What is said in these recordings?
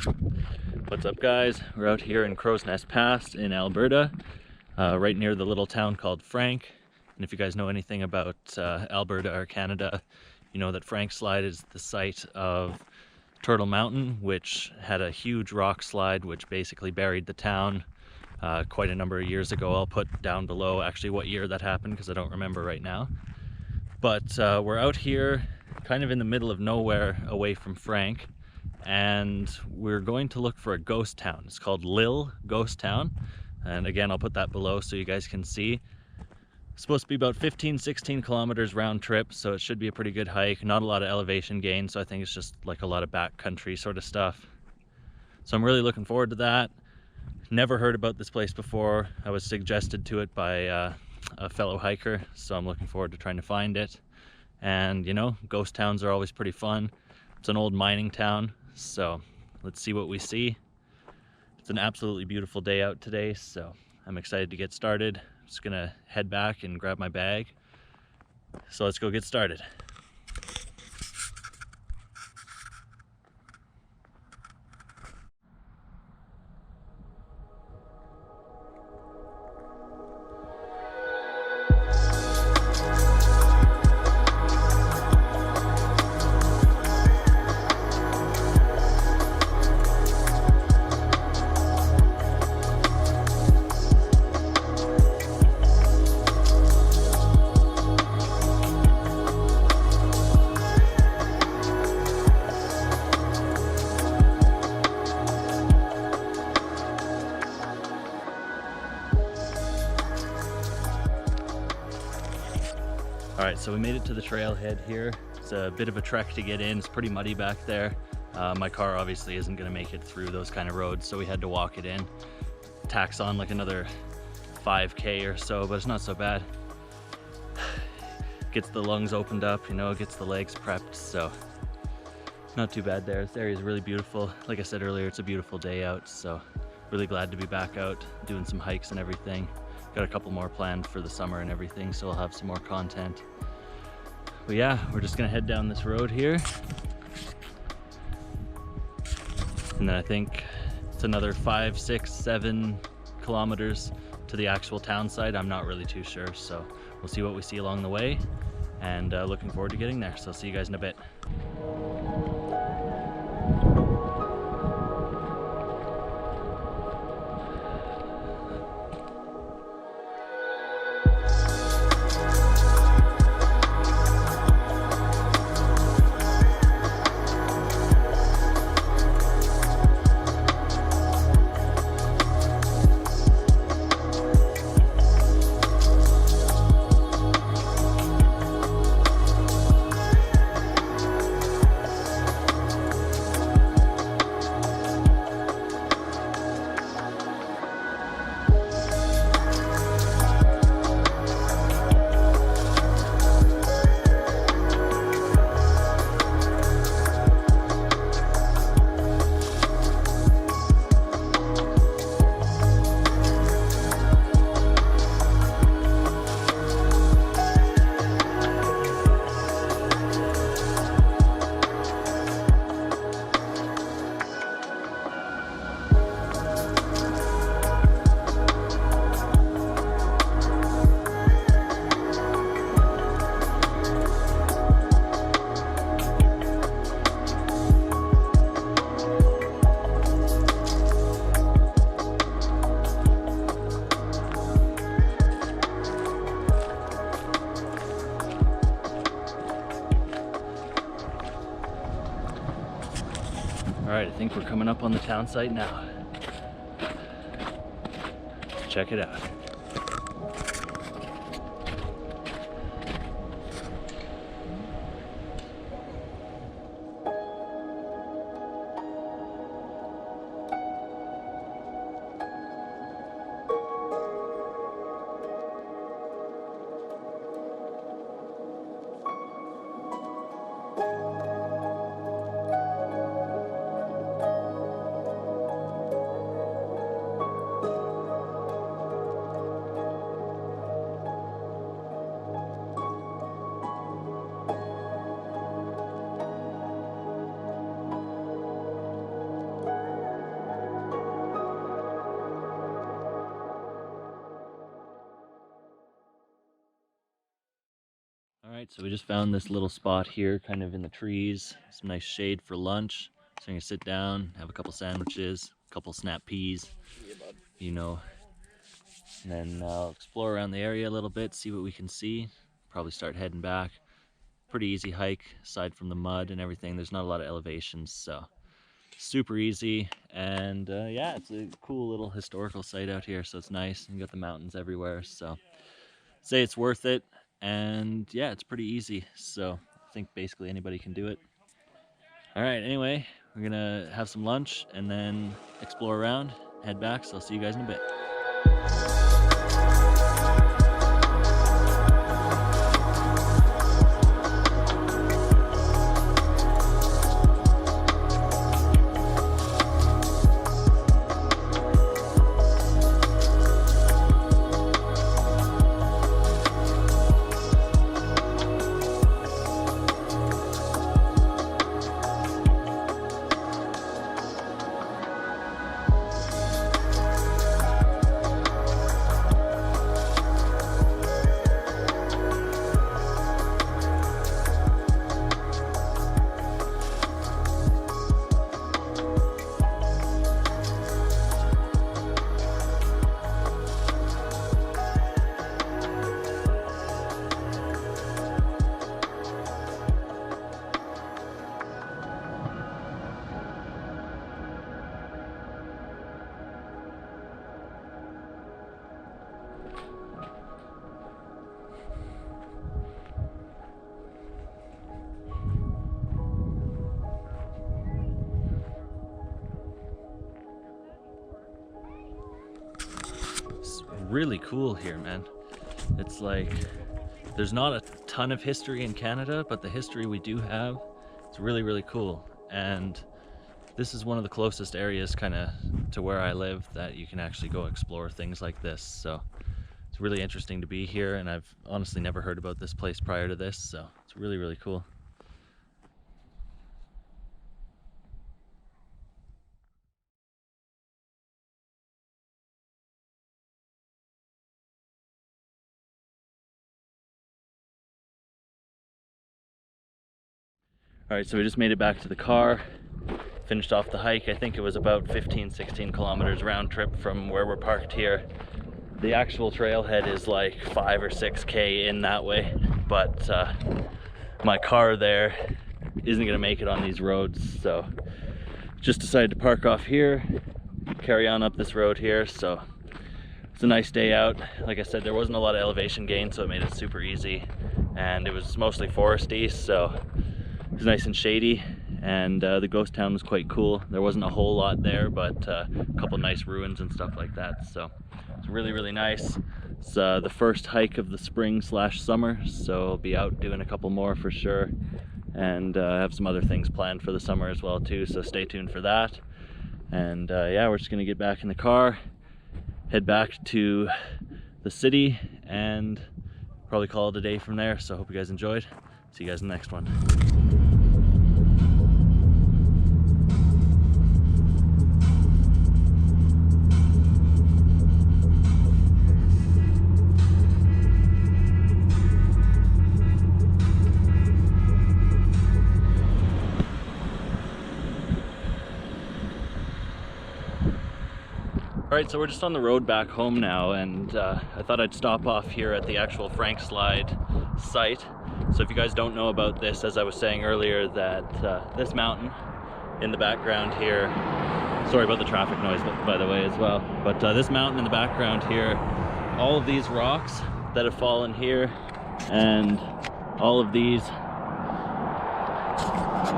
What's up, guys? We're out here in Crow's Nest Pass in Alberta, right near the little town called Frank. And if you guys know anything about Alberta or Canada, you know that Frank Slide is the site of Turtle Mountain, which had a huge rock slide which basically buried the town quite a number of years ago. I'll put down below actually what year that happened because I don't remember right now. But we're out here kind of in the middle of nowhere away from Frank, and we're going to look for a ghost town. It's called Lille Ghost Town, and again I'll put that below so you guys can see. It's supposed to be about 15-16 kilometers round trip, so it should be a pretty good hike. Not a lot of elevation gain, so I think it's just like a lot of backcountry sort of stuff. So I'm really looking forward to that. Never heard about this place before. I was suggested to it by a fellow hiker, so I'm looking forward to trying to find it. And you know, ghost towns are always pretty fun. It's an old mining town, so let's see what we see. It's an absolutely beautiful day out today, so I'm excited to get started. I'm just gonna head back and grab my bag. So let's go get started. Alright, so we made it to the trailhead here. It's a bit of a trek to get in. It's pretty muddy back there. My car obviously isn't going to make it through those kind of roads, so we had to walk it in. Tax on like another 5K or so, but it's not so bad. Gets the lungs opened up, you know, gets the legs prepped, so not too bad there. This area is really beautiful. Like I said earlier, it's a beautiful day out, so really glad to be back out doing some hikes and everything. Got a couple more planned for the summer and everything, so we'll have some more content. But yeah, we're just gonna head down this road here. And then I think it's another 5, 6, 7 kilometers to the actual town site. I'm not really too sure, so we'll see what we see along the way. And looking forward to getting there, so I'll see you guys in a bit. Alright, I think we're coming up on the town site now. Check it out. Alright, so we just found this little spot here, kind of in the trees. Some nice shade for lunch. So I'm gonna sit down, have a couple sandwiches, a couple snap peas, you know, and then I'll explore around the area a little bit, see what we can see. Probably start heading back. Pretty easy hike, aside from the mud and everything. There's not a lot of elevations, so super easy. And yeah, it's a cool little historical site out here, so it's nice. And you got the mountains everywhere, so say it's worth it. And yeah, it's pretty easy, so I think basically anybody can do it. All right, anyway, we're gonna have some lunch and then explore around, head back, so I'll see you guys in a bit. Really cool here, man. It's like there's not a ton of history in Canada, but the history we do have, it's really cool. And this is one of the closest areas kind of to where I live that you can actually go explore things like this. So it's really interesting to be here, and I've honestly never heard about this place prior to this, so it's really cool. All right, so we just made it back to the car, finished off the hike. I think it was about 15-16 kilometers round trip from where we're parked here. The actual trailhead is like 5 or 6K in that way, but my car there isn't gonna make it on these roads, so just decided to park off here, carry on up this road here. So it's a nice day out. Like I said, there wasn't a lot of elevation gain, so it made it super easy, and it was mostly foresty, so it was nice and shady. And the ghost town was quite cool. There wasn't a whole lot there, but a couple nice ruins and stuff like that, so it's really nice. It's the first hike of the spring/summer, so I'll be out doing a couple more for sure, and have some other things planned for the summer as well too, so stay tuned for that. And yeah, we're just gonna get back in the car, head back to the city, and probably call it a day from there. So I hope you guys enjoyed. See you guys in the next one. Alright, so we're just on the road back home now, and I thought I'd stop off here at the actual Frank Slide site. So if you guys don't know about this, as I was saying earlier, that this mountain in the background here, sorry about the traffic noise by the way as well, but this mountain in the background here, all of these rocks that have fallen here, and all of these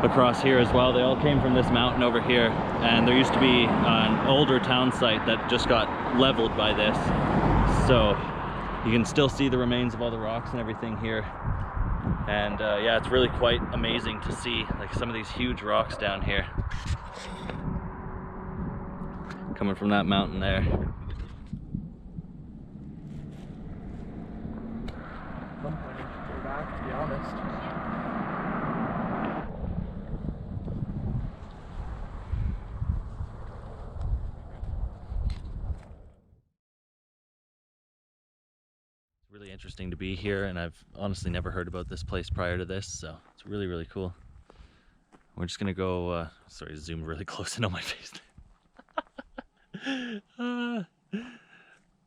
across here as well, they all came from this mountain over here. And there used to be an older town site that just got leveled by this, so you can still see the remains of all the rocks and everything here. And yeah, it's really quite amazing to see like some of these huge rocks down here coming from that mountain there. Back, to be honest. really interesting to be here, and I've honestly never heard about this place prior to this, so it's really, really cool. We're just gonna go, sorry, zoom really close in on my face.